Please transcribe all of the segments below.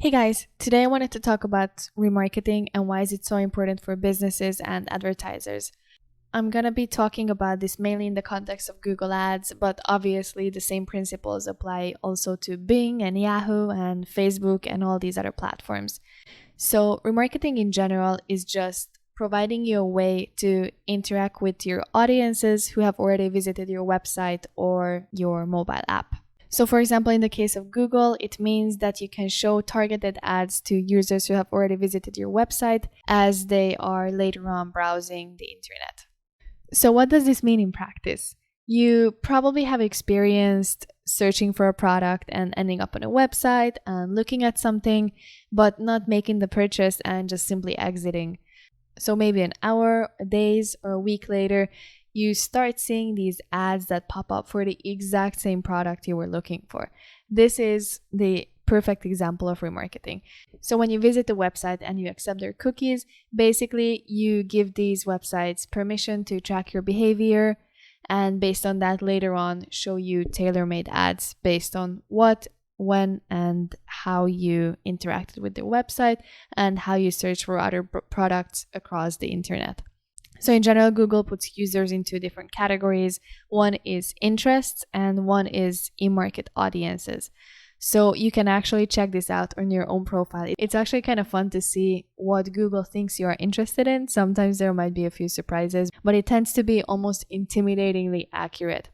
Hey guys, today I wanted to talk about remarketing and why is it so important for businesses and advertisers. I'm going to be talking about this mainly in the context of Google Ads, but obviously the same principles apply also to Bing and Yahoo and Facebook and all these other platforms. So, remarketing in general is just providing you a way to interact with your audiences who have already visited your website or your mobile app. So for example, in the case of Google, it means that you can show targeted ads to users who have already visited your website as they are later on browsing the internet. So what does this mean in practice? You probably have experienced searching for a product and ending up on a website and looking at something, but not making the purchase and just simply exiting. So maybe an hour, days, or a week later, you start seeing these ads that pop up for the exact same product you were looking for. This is the perfect example of remarketing. So when you visit the website and you accept their cookies, basically you give these websites permission to track your behavior, and based on that later on show you tailor-made ads based on what, when, and how you interacted with their website and how you search for other products across the internet. So in general, Google puts users into different categories. One is interests and one is in-market audiences. So you can actually check this out on your own profile. It's actually kind of fun to see what Google thinks you are interested in. Sometimes there might be a few surprises, but it tends to be almost intimidatingly accurate.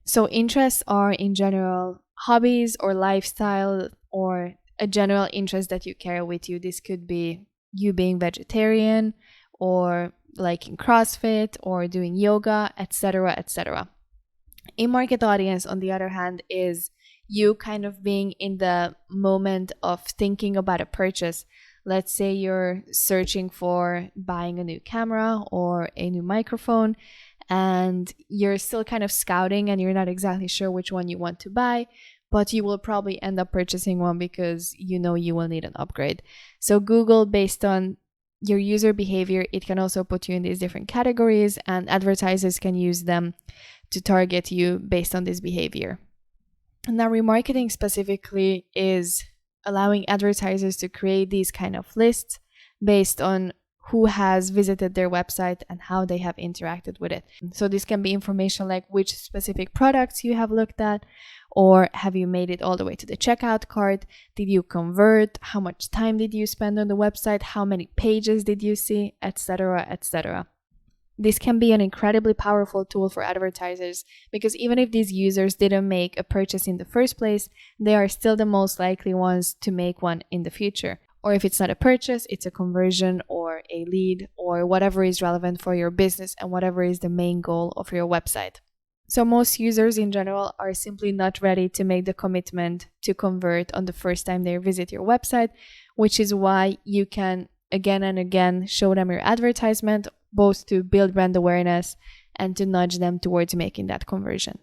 So interests are in general hobbies or lifestyle or a general interest that you carry with you. This could be you being vegetarian or liking CrossFit or doing yoga, etc., etc. In-market audience, on the other hand, is you kind of being in the moment of thinking about a purchase. Let's say you're searching for buying a new camera or a new microphone, and you're still kind of scouting and you're not exactly sure which one you want to buy, but you will probably end up purchasing one because you know you will need an upgrade. So Google, based on your user behavior, it can also put you in these different categories, and advertisers can use them to target you based on this behavior. Now, remarketing specifically is allowing advertisers to create these kind of lists based on who has visited their website and how they have interacted with it. So this can be information like which specific products you have looked at, or have you made it all the way to the checkout cart? Did you convert? How much time did you spend on the website? How many pages did you see? Etc., etc. This can be an incredibly powerful tool for advertisers because even if these users didn't make a purchase in the first place, they are still the most likely ones to make one in the future. Or if it's not a purchase, it's a conversion or a lead or whatever is relevant for your business and whatever is the main goal of your website. So most users in general are simply not ready to make the commitment to convert on the first time they visit your website, which is why you can again and again show them your advertisement, both to build brand awareness and to nudge them towards making that conversion.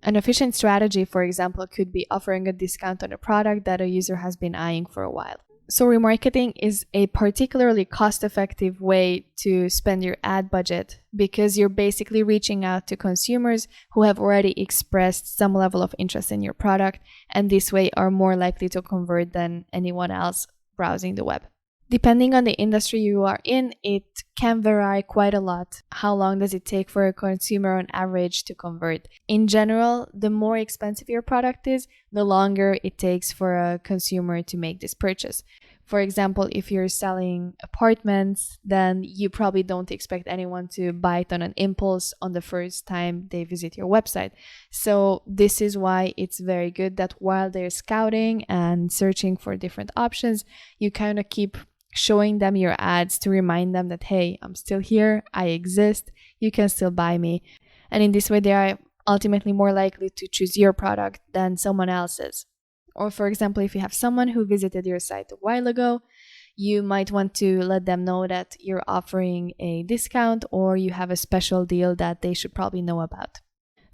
An efficient strategy, for example, could be offering a discount on a product that a user has been eyeing for a while. So remarketing is a particularly cost-effective way to spend your ad budget because you're basically reaching out to consumers who have already expressed some level of interest in your product, and this way are more likely to convert than anyone else browsing the web. Depending on the industry you are in, it can vary quite a lot. How long does it take for a consumer on average to convert? In general, the more expensive your product is, the longer it takes for a consumer to make this purchase. For example, if you're selling apartments, then you probably don't expect anyone to buy it on an impulse on the first time they visit your website. So this is why it's very good that while they're scouting and searching for different options, you kind of keep showing them your ads to remind them that, hey, I'm still here, I exist, you can still buy me. And in this way, they are ultimately more likely to choose your product than someone else's. Or for example, if you have someone who visited your site a while ago, you might want to let them know that you're offering a discount or you have a special deal that they should probably know about.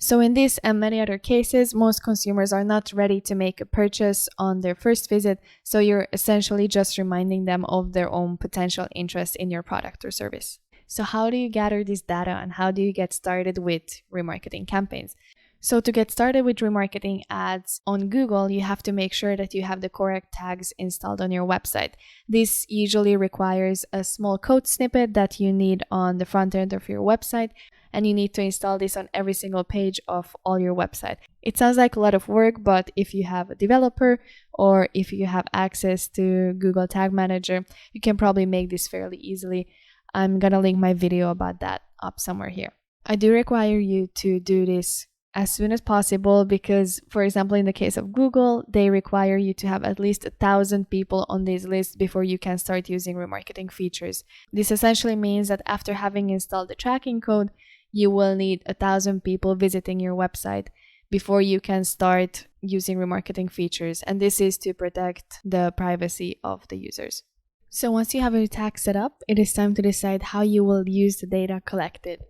So in this and many other cases, most consumers are not ready to make a purchase on their first visit, so you're essentially just reminding them of their own potential interest in your product or service. So how do you gather this data and how do you get started with remarketing campaigns? So to get started with remarketing ads on Google, you have to make sure that you have the correct tags installed on your website. This usually requires a small code snippet that you need on the front end of your website, and you need to install this on every single page of all your website. It sounds like a lot of work, but if you have a developer or if you have access to Google Tag Manager, you can probably make this fairly easily. I'm gonna link my video about that up somewhere here. I do require you to do this as soon as possible because, for example, in the case of Google, they require you to have at least 1,000 people on this list before you can start using remarketing features. This essentially means that after having installed the tracking code, you will need 1,000 people visiting your website before you can start using remarketing features, and this is to protect the privacy of the users. So once you have your tag set up, it is time to decide how you will use the data collected.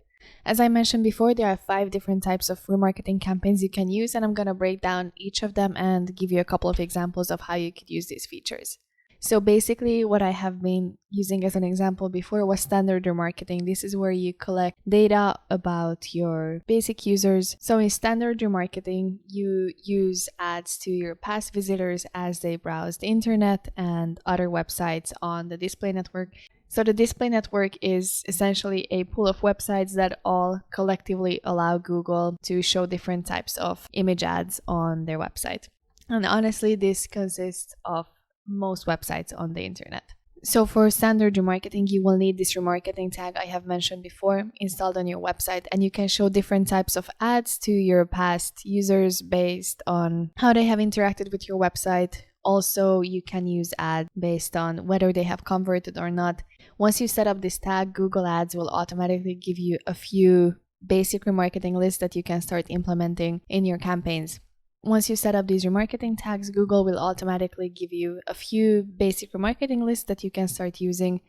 As I mentioned before, there are 5 different types of remarketing campaigns you can use, and I'm going to break down each of them and give you a couple of examples of how you could use these features. So basically, what I have been using as an example before was standard remarketing. This is where you collect data about your basic users. So in standard remarketing, you use ads to your past visitors as they browse the internet and other websites on the display network. So the display network is essentially a pool of websites that all collectively allow Google to show different types of image ads on their website. And honestly, this consists of most websites on the internet. So for standard remarketing, you will need this remarketing tag I have mentioned before installed on your website, and you can show different types of ads to your past users based on how they have interacted with your website. Also, you can use ads based on whether they have converted or not. Once you set up this tag, Google Ads will automatically give you a few basic remarketing lists that you can start implementing in your campaigns. Once you set up these remarketing tags, Google will automatically give you a few basic remarketing lists that you can start using.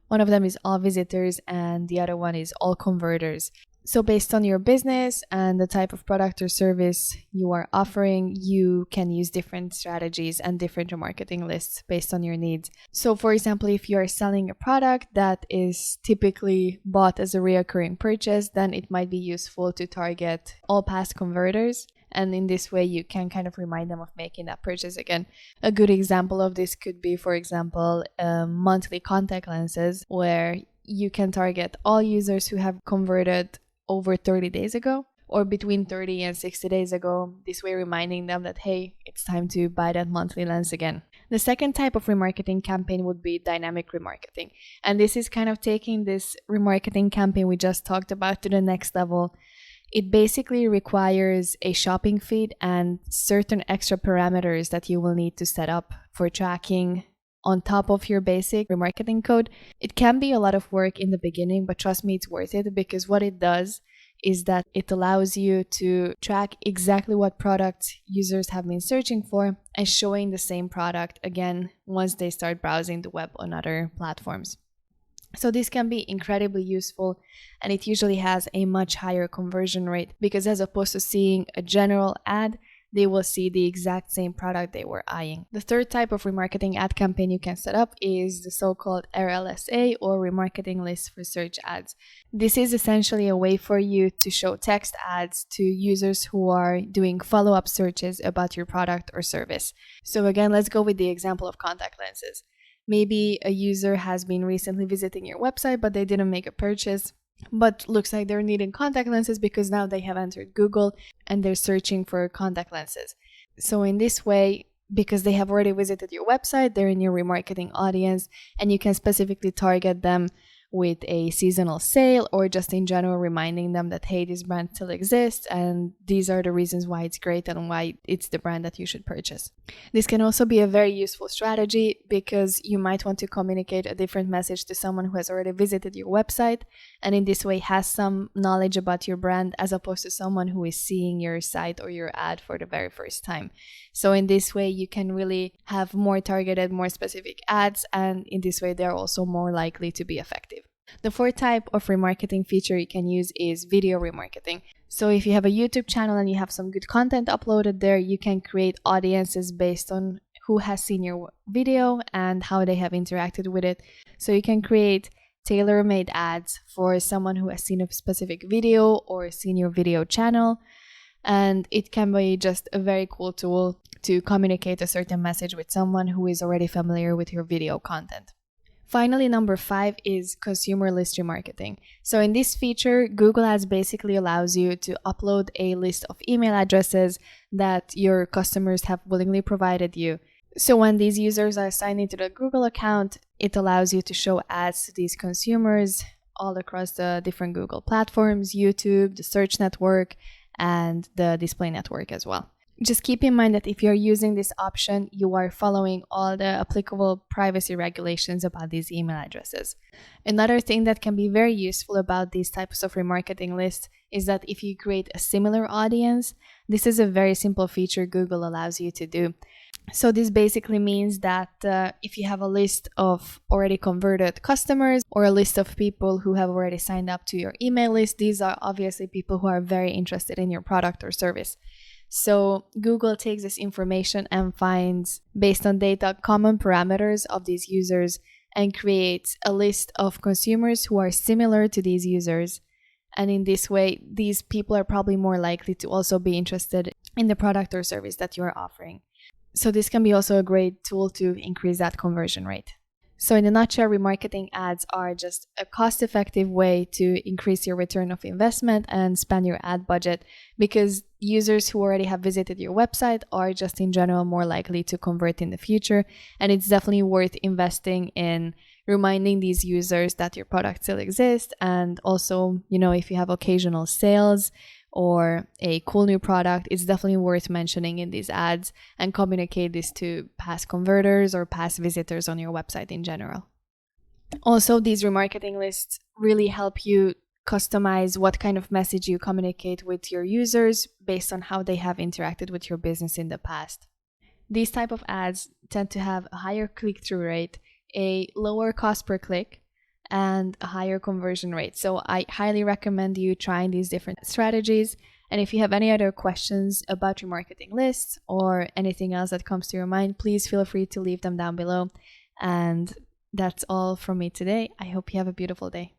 One of them is all visitors and the other one is all converters. So based on your business and the type of product or service you are offering, you can use different strategies and different remarketing lists based on your needs. So for example, if you are selling a product that is typically bought as a recurring purchase, then it might be useful to target all past converters. And in this way, you can kind of remind them of making that purchase again. A good example of this could be, for example, monthly contact lenses, where you can target all users who have converted over 30 days ago or between 30 and 60 days ago, this way reminding them that, hey, it's time to buy that monthly lens again. The second type of remarketing campaign would be dynamic remarketing. And this is kind of taking this remarketing campaign we just talked about to the next level. It basically requires a shopping feed and certain extra parameters that you will need to set up for tracking on top of your basic remarketing code. It can be a lot of work in the beginning, but trust me, it's worth it, because what it does is that it allows you to track exactly what products users have been searching for and showing the same product again once they start browsing the web on other platforms. So this can be incredibly useful, and it usually has a much higher conversion rate because as opposed to seeing a general ad, they will see the exact same product they were eyeing. The third type of remarketing ad campaign you can set up is the so-called RLSA, or remarketing list for search ads. This is essentially a way for you to show text ads to users who are doing follow-up searches about your product or service. So again, let's go with the example of contact lenses. Maybe a user has been recently visiting your website, but they didn't make a purchase, but looks like they're needing contact lenses because now they have entered Google and they're searching for contact lenses. So in this way, because they have already visited your website, they're in your remarketing audience, and you can specifically target them with a seasonal sale or just in general reminding them that, hey, this brand still exists and these are the reasons why it's great and why it's the brand that you should purchase. This can also be a very useful strategy because you might want to communicate a different message to someone who has already visited your website and in this way has some knowledge about your brand as opposed to someone who is seeing your site or your ad for the very first time. So in this way, you can really have more targeted, more specific ads, and in this way, they're also more likely to be effective. The fourth type of remarketing feature you can use is video remarketing. So if you have a YouTube channel and you have some good content uploaded there, you can create audiences based on who has seen your video and how they have interacted with it. So you can create tailor-made ads for someone who has seen a specific video or seen your video channel. And it can be just a very cool tool to communicate a certain message with someone who is already familiar with your video content. Finally, number 5 is consumer list remarketing. So in this feature, Google Ads basically allows you to upload a list of email addresses that your customers have willingly provided you. So when these users are signed into the Google account, it allows you to show ads to these consumers all across the different Google platforms, YouTube, the search network, and the display network as well. Just keep in mind that if you're using this option, you are following all the applicable privacy regulations about these email addresses. Another thing that can be very useful about these types of remarketing lists is that if you create a similar audience, this is a very simple feature Google allows you to do. So this basically means that if you have a list of already converted customers or a list of people who have already signed up to your email list, these are obviously people who are very interested in your product or service. So Google takes this information and finds, based on data, common parameters of these users and creates a list of consumers who are similar to these users. And in this way, these people are probably more likely to also be interested in the product or service that you are offering. So this can be also a great tool to increase that conversion rate. So in a nutshell, remarketing ads are just a cost-effective way to increase your return of investment and spend your ad budget, because users who already have visited your website are just in general more likely to convert in the future. And it's definitely worth investing in reminding these users that your product still exists. And also, if you have occasional sales or a cool new product, it's definitely worth mentioning in these ads and communicate this to past converters or past visitors on your website in general. Also, these remarketing lists really help you customize what kind of message you communicate with your users based on how they have interacted with your business in the past. These type of ads tend to have a higher click-through rate, a lower cost per click, and a higher conversion rate. So I highly recommend you trying these different strategies. And if you have any other questions about remarketing lists or anything else that comes to your mind, please feel free to leave them down below. And that's all from me today. I hope you have a beautiful day.